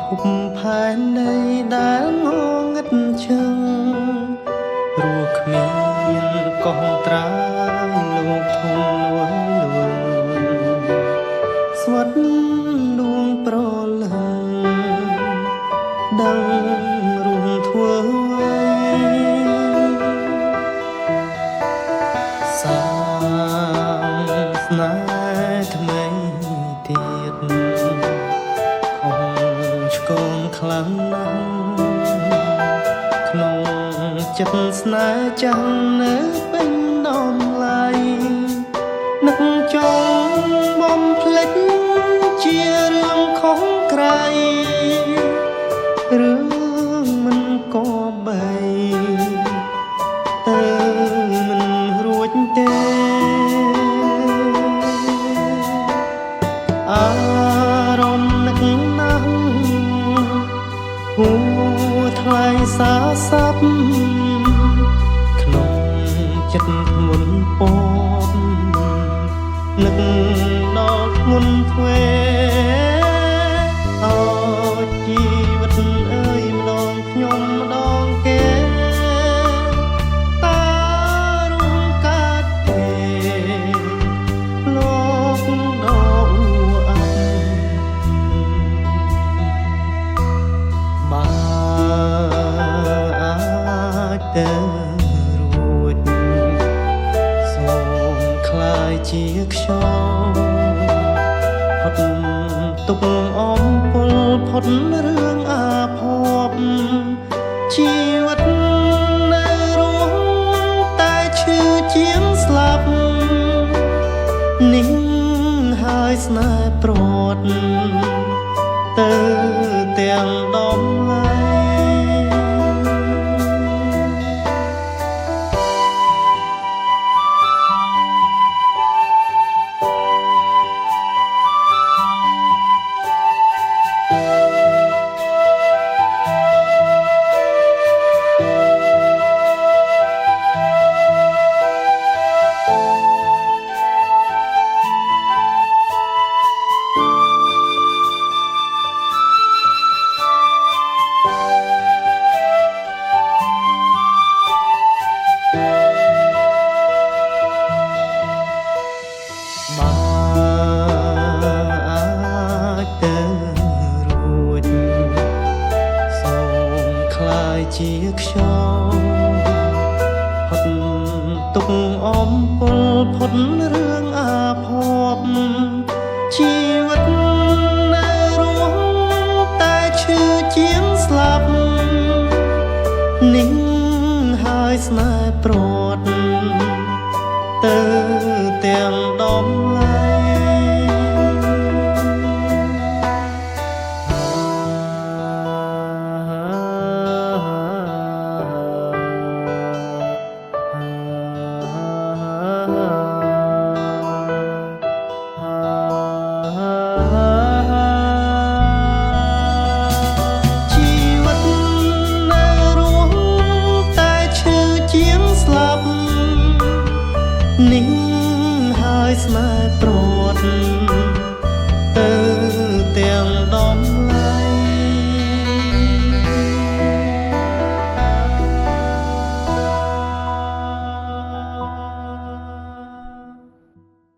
ភពផែនដីដែលងងឹតឈឹងរស់គ្មានកោះត្រាយលោកធំលួយលួយស្វិតដួងប្រលឹងដឹងរួមធ្វើសាស្នាថ្មីទៀតខំឆ្កងខ្លាំងណាស់ក្នុងចិត្តស្នេហ៍ចាំងនៅពេញដំឡៃនឹកចង់បំភ្លេចជារឿងខុសក្រៃរឿងមិនក៏បីទៅមិនរួចទេអារម្មណ៍នឹកណាស់ហួថ្លៃសាស័ព្ទក្នុងចិត្តធ្ងន់ពំនឹកដល់ធ្ងន់ធ្វេអោជីវិតអើយម្ដងខ្ញុំម្ដងគេតារួមកាត់ទេលោកដល់អត់បើអាចទៅរួចសូមខ្លាយជាខ្យល់ផុតទុកអំពលផុតរឿងអាភ័ព្វជីវិតនៅរស់តែឈឺជាងស្លាប់នេះហើយស្នេហ៍ព្រាត់ទៅទាំងដំឡៃបើអាចទៅរួចសូមខ្លាយជាខ្យល់ផុតទុកអំពលផុតរឿងអាភ័ព្វជីវិតនៅរស់តែឈឺជាងស្លាប់នេះហើយស្នេហ៍ព្រាត់ទៅទាំងដំឡៃជីវិតនៅរស់តែឈឺជាងស្លាប់នេះហើយស្នេហ៍ព្រាត់